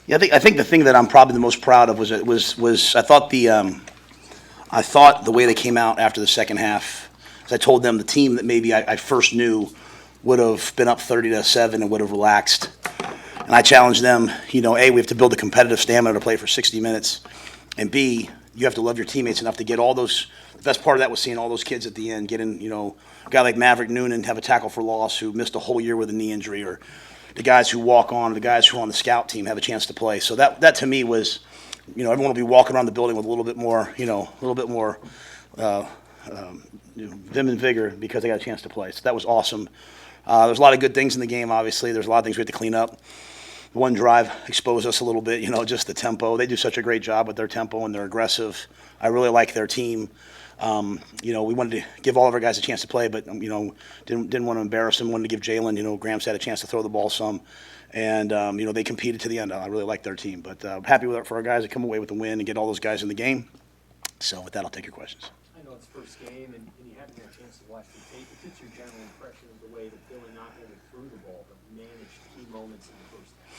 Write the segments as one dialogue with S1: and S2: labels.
S1: Yeah, I think the thing that I'm probably the most proud of was I thought the way they came out after the second half. As I told them, the team that maybe I first knew would have been up 30-7 and would have relaxed. And I challenged them, A, we have to build a competitive stamina to play for 60 minutes. And B, you have to love your teammates enough to get all those. The best part of that was seeing all those kids at the end getting, a guy like Maverick Noonan have a tackle for loss who missed a whole year with a knee injury, or the guys who walk on, or the guys who are on the scout team have a chance to play. So that to me was, everyone will be walking around the building with a little bit more, uh, vim and vigor because they got a chance to play. So that was awesome. There's a lot of good things in the game, obviously. There's a lot of things we had to clean up. One drive exposed us a little bit, just the tempo. They do such a great job with their tempo, and they're aggressive. I really like their team. We wanted to give all of our guys a chance to play, but, didn't want to embarrass them. Wanted to give Jalen, Grams had a chance to throw the ball some. And, they competed to the end. I really like their team. But happy with it for our guys to come away with the win and get all those guys in the game. So with that, I'll take your questions.
S2: I know it's first game, and you haven't had a chance to watch the tape. What's your general impression of the way that Dylan not only threw the ball, but managed key moments in the first half?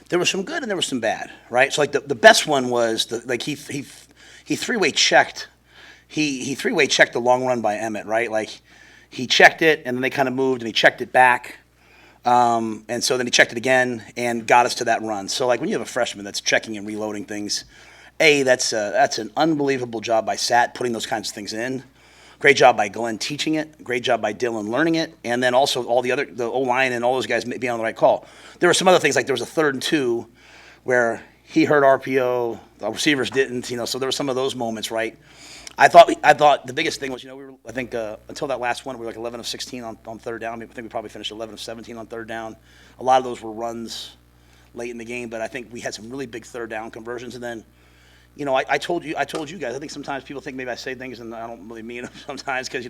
S1: There was some good and there was some bad, right? So like the best one was he three-way checked. He three-way checked the long run by Emmett, right? Like he checked it and then they kind of moved and he checked it back. And so then he checked it again and got us to that run. So like when you have a freshman that's checking and reloading things, that's an unbelievable job by Sat putting those kinds of things in. Great job by Glenn teaching it. Great job by Dylan learning it. And then also the O-line and all those guys being on the right call. There were some other things, like there was a 3rd and 2 where he heard RPO, the receivers didn't, so there were some of those moments, right? I thought the biggest thing was, I think until that last one, we were like 11 of 16 on 3rd down. I think we probably finished 11 of 17 on 3rd down. A lot of those were runs late in the game, but I think we had some really big 3rd down conversions. And then, I told you guys, I think sometimes people think maybe I say things and I don't really mean them sometimes because,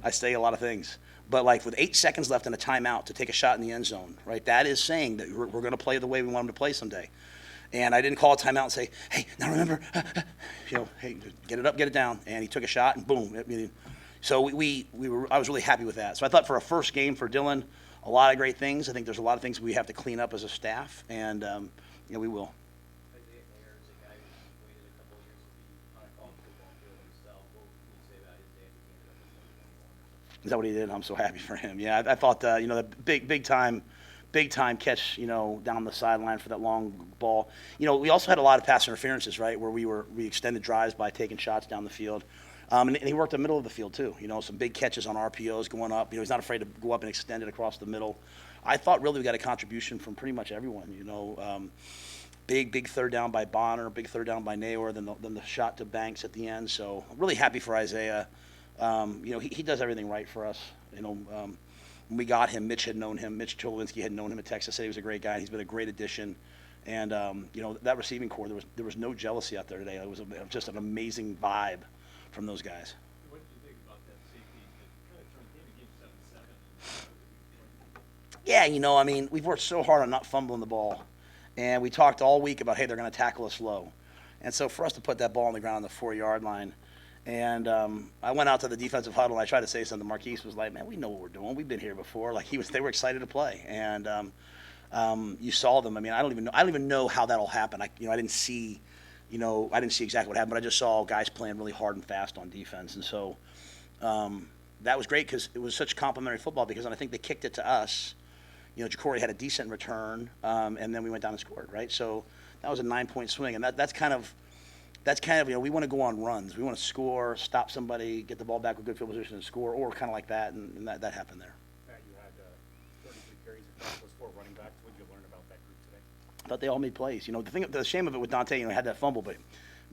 S1: I say a lot of things. But like with 8 seconds left in a timeout to take a shot in the end zone, right, that is saying that we're going to play the way we want them to play someday. And I didn't call a timeout and say, hey, now remember, hey, get it up, get it down. And he took a shot and boom. So I was really happy with that. So I thought for a first game for Dylan, a lot of great things. I think there's a lot of things we have to clean up as a staff, and we will. Is that what he did? I'm so happy for him. Yeah, I thought the big time catch down the sideline for that long ball. We also had a lot of pass interferences, right, where we extended drives by taking shots down the field. And he worked the middle of the field too. Some big catches on RPOs going up. He's not afraid to go up and extend it across the middle. I thought really we got a contribution from pretty much everyone. Big 3rd down by Bonner, big 3rd down by Nayor, then the shot to Banks at the end. So I'm really happy for Isaiah. He does everything right for us. When we got him, Mitch Cholinsky had known him at Texas. Said he was a great guy. He's been a great addition. And that receiving core, there was no jealousy out there today. It was just an amazing vibe from those guys.
S2: What did you think about that safety that kind of turned the game 7-7?
S1: Yeah, we've worked so hard on not fumbling the ball. And we talked all week about, hey, they're going to tackle us low. And so for us to put that ball on the ground on the 4-yard line, and I went out to the defensive huddle, and I tried to say something. Marquise was like, man, we know what we're doing. We've been here before. Like, they were excited to play. And you saw them. I don't even know how that all happened. I didn't see exactly what happened, but I just saw guys playing really hard and fast on defense. And so that was great because it was such complimentary football because I think they kicked it to us. Jacory had a decent return, and then we went down and scored, right? So that was a 9-point swing, and that's kind of we want to go on runs. We want to score, stop somebody, get the ball back with good field position and score, or kind of like that, and that happened there.
S2: Matt, you had 33 carries across those 4 running backs. What did you learn about that group today?
S1: I thought they all made plays. The shame of it with Dante, he had that fumble, but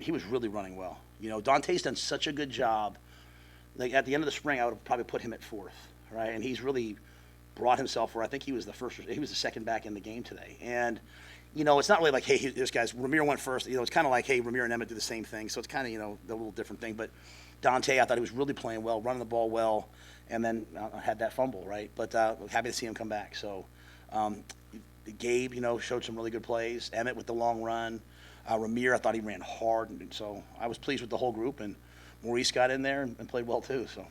S1: he was really running well. Dante's done such a good job. Like at the end of the spring, I would have probably put him at 4th, right? And he's really brought himself where I think he was the 2nd back in the game today. And it's not really like, hey, this guy's Ramir went first. It's kind of like, hey, Ramir and Emmett do the same thing. So it's kind of a little different thing. But Dante, I thought he was really playing well, running the ball well, and then had that fumble, right? But happy to see him come back. So Gabe, showed some really good plays. Emmett with the long run. Ramir, I thought he ran hard, and so I was pleased with the whole group. And Maurice got in there and played well too. So.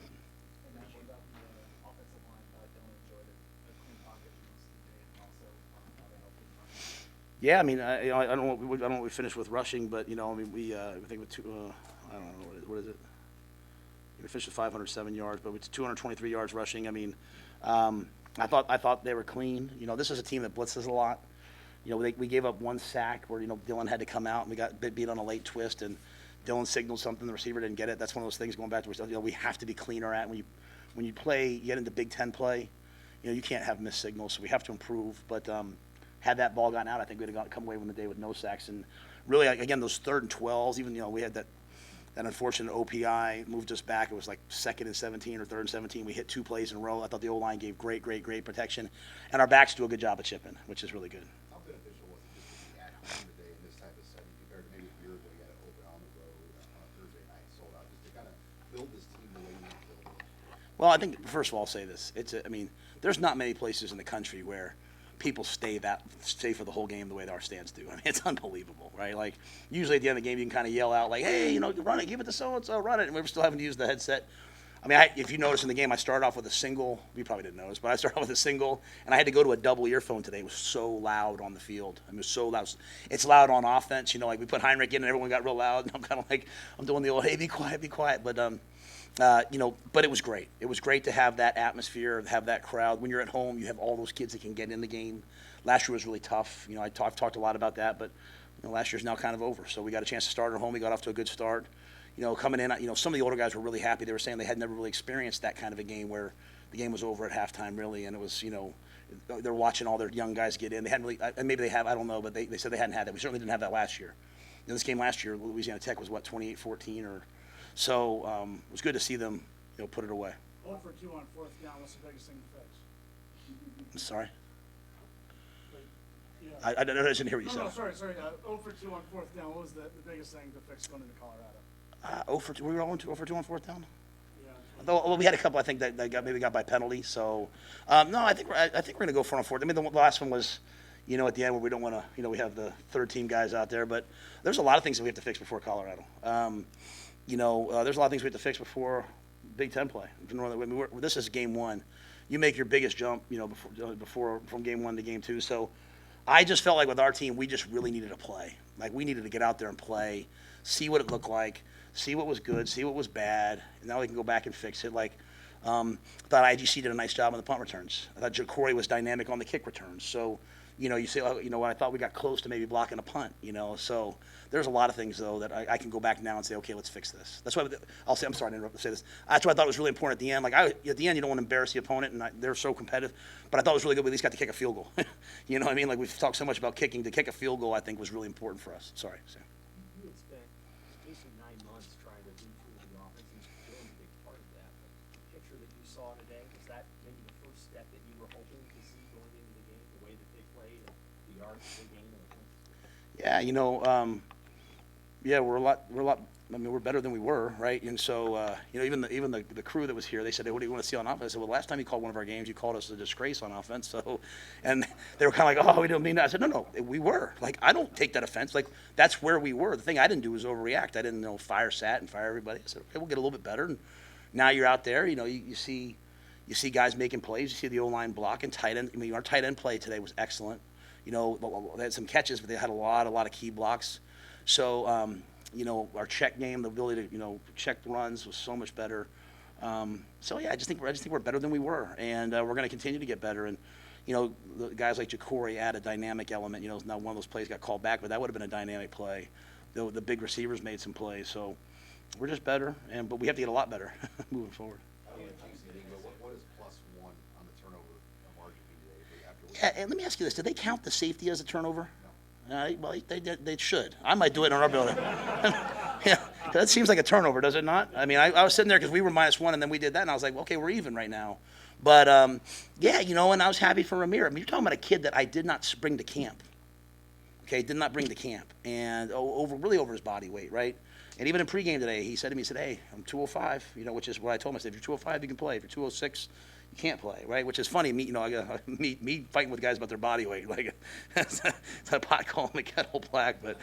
S1: Yeah, I mean, I don't know what we finished with rushing, but I mean, I think with two, I don't know what is it. We finished with 507 yards, but with 223 yards rushing. I mean, I thought they were clean. This is a team that blitzes a lot. We gave up one sack where Dylan had to come out and we got beat on a late twist and Dylan signaled something, the receiver didn't get it. That's one of those things going back to we have to be cleaner at when you play, you get into Big Ten play. You can't have missed signals, so we have to improve. But had that ball gotten out, I think we'd have come away from the day with no sacks. And really, again, those 3rd and 12s, even we had that unfortunate OPI moved us back. It was like 2nd and 17 or 3rd and 17. We hit 2 plays in a row. I thought the O-line gave great protection. And our backs do a good job of chipping, which is really good.
S3: How beneficial was it just to be at home today in this type of setting compared to maybe a year ago you had to open on the road on a Thursday night sold out, just to kind of build this team the way you want to build it?
S1: Well, I think, first of all, I'll say this. There's not many places in the country where people stay for the whole game the way our stands do. I mean, it's unbelievable, right? Like, usually at the end of the game, you can kind of yell out, like, hey, run it, give it to so-and-so, run it. And we were still having to use the headset. I mean, if you notice in the game, I started off with a single. You probably didn't notice, but I started off with a single, and I had to go to a double earphone today. It was so loud on the field. I mean, it was so loud. It's loud on offense. Like we put Heinrich in, and everyone got real loud. And I'm kind of like, I'm doing the old, hey, be quiet. But, but it was great. It was great to have that atmosphere, have that crowd. When you're at home, you have all those kids that can get in the game. Last year was really tough. I've talked a lot about that, but last year's now kind of over. So we got a chance to start at home. We got off to a good start. Coming in, some of the older guys were really happy. They were saying they had never really experienced that kind of a game where the game was over at halftime, really, and it was, they're watching all their young guys get in. They hadn't really, and maybe they have, I don't know, but they said they hadn't had that. We certainly didn't have that last year. This game last year, Louisiana Tech was 28-14 or so. It was good to see them, put it away.
S4: 0 for 2 on 4th down. What's the biggest thing to fix?
S1: I'm sorry.
S4: Yeah.
S1: I didn't hear what you said.
S4: No, sorry. 0 for 2 on 4th down. What was the biggest thing to fix going into Colorado?
S1: 0 for 2. We were 0 for 2 on 4th down.
S4: Yeah.
S1: Well, we had a couple. I think that maybe got by penalty. So, no, I think we're going to go for it on 4th. I mean, the last one was, at the end where we don't want to, we have the 3rd team guys out there, but there's a lot of things that we have to fix before Colorado. There's a lot of things we have to fix before Big Ten play. This is game 1. You make your biggest jump, before from game 1 to game 2. So, I just felt like with our team, we just really needed to play. Like we needed to get out there and play, see what it looked like. See what was good, see what was bad, and now we can go back and fix it. Like, I thought IGC did a nice job on the punt returns. I thought Corey was dynamic on the kick returns. So, you say, I thought we got close to maybe blocking a punt, So there's a lot of things, though, that I can go back now and say, okay, let's fix this. That's why I'll say, I'm sorry to interrupt to say this. That's why I thought it was really important at the end. Like, at the end, you don't want to embarrass the opponent, and they're so competitive. But I thought it was really good we at least got to kick a field goal. You know what I mean? Like, we've talked so much about kicking. To kick a field goal, I think, was really important for us. Sorry, Sam.
S2: You had spent basically 9 months trying to retool the offense, and Dylan's a big part of that. But the picture that you saw today, was that maybe the first step that you were hoping to see going into the game, the way that they played, and the yards they gained, and the points?
S1: Yeah, we're a lot. I mean, we're better than we were, right? And so, even the crew that was here, they said, hey, what do you want to see on offense? I said, well, last time you called one of our games, you called us a disgrace on offense. So, and they were kind of like, oh, we don't mean that. I said, no, we were. Like, I don't take that offense. Like, that's where we were. The thing I didn't do was overreact. I didn't fire Sat and fire everybody. I said, okay, we'll get a little bit better. And now you're out there. You see guys making plays. You see the O-line blocking, tight end. I mean, our tight end play today was excellent. They had some catches, but they had a lot of key blocks. So, our check game, the ability to, check the runs was so much better. So yeah, I just think we're better than we were, and we're going to continue to get better. And the guys like Ja'Cory add a dynamic element. Now one of those plays got called back, but that would have been a dynamic play. The big receivers made some plays, so we're just better. But we have to get a lot better moving forward.
S3: What is +1 on the turnover margin today after?
S1: Yeah, and let me ask you this: did they count the safety as a turnover? Well, they should. I might do it in our building. Yeah, that seems like a turnover, does it not? I mean, I was sitting there because we were -1, and then we did that, and I was like, well, okay, we're even right now. But, yeah, and I was happy for Ramir. I mean, you're talking about a kid that I did not bring to camp. Okay, did not bring to camp, and really over his body weight, right? And even in pregame today, he said to me, hey, I'm 205, which is what I told him. I said, if you're 205, you can play. If you're 206, you can't play, right? Which is funny. Me fighting with guys about their body weight, like it's a pot calling the kettle black. But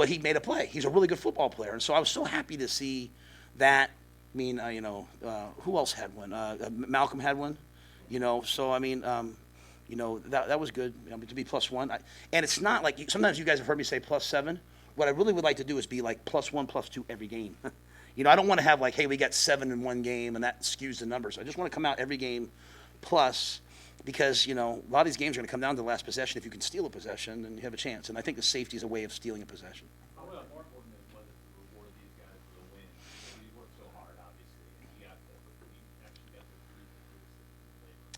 S1: he made a play. He's a really good football player, and so I was so happy to see that. I mean, who else had one? Malcolm had one. So I mean, you know, that was good, you know, to be +1. And it's not like, sometimes you guys have heard me say +7. What I really would like to do is be like +1, +2 every game. You know, I don't want to have like, hey, we got 7 in one game and that skews the numbers. I just want to come out every game plus, because, you know, a lot of these games are going to come down to the last possession. If you can steal a possession, then you have a chance. And I think the safety is a way of stealing a possession.
S2: How much more important was it to reward these guys for the win? I mean, you worked so hard, obviously, and you actually got the fruit of your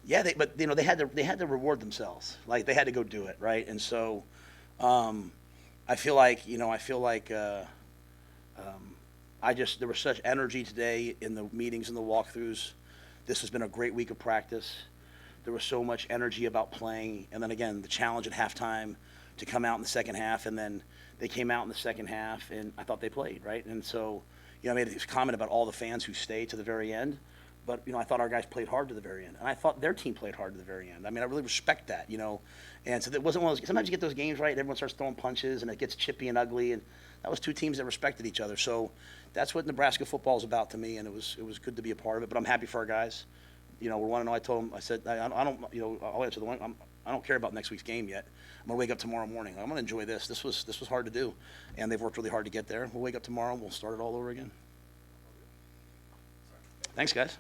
S1: Yeah, but you know, they had to reward themselves. Like, they had to go do it, right? And so, I feel like, you know, there was such energy today in the meetings and the walkthroughs. This has been a great week of practice. There was so much energy about playing, and then again, the challenge at halftime to come out in the second half, and then they came out in the second half, and I thought they played, right? And so, you know, I made this comment about all the fans who stayed to the very end, but, you know, I thought our guys played hard to the very end, and I thought their team played hard to the very end. I mean, I really respect that, you know, and so it wasn't one of those, sometimes you get those games, right, and everyone starts throwing punches, and it gets chippy and ugly, and that was two teams that respected each other. So that's what Nebraska football is about to me, and it was good to be a part of it, but I'm happy for our guys. You know, we're 1-0. I told them, I said, I don't, you know, I'll answer the one. I don't care about next week's game yet. I'm gonna wake up tomorrow morning. I'm gonna enjoy this. This was hard to do, and they've worked really hard to get there. We'll wake up tomorrow and we'll start it all over again. Thanks, guys.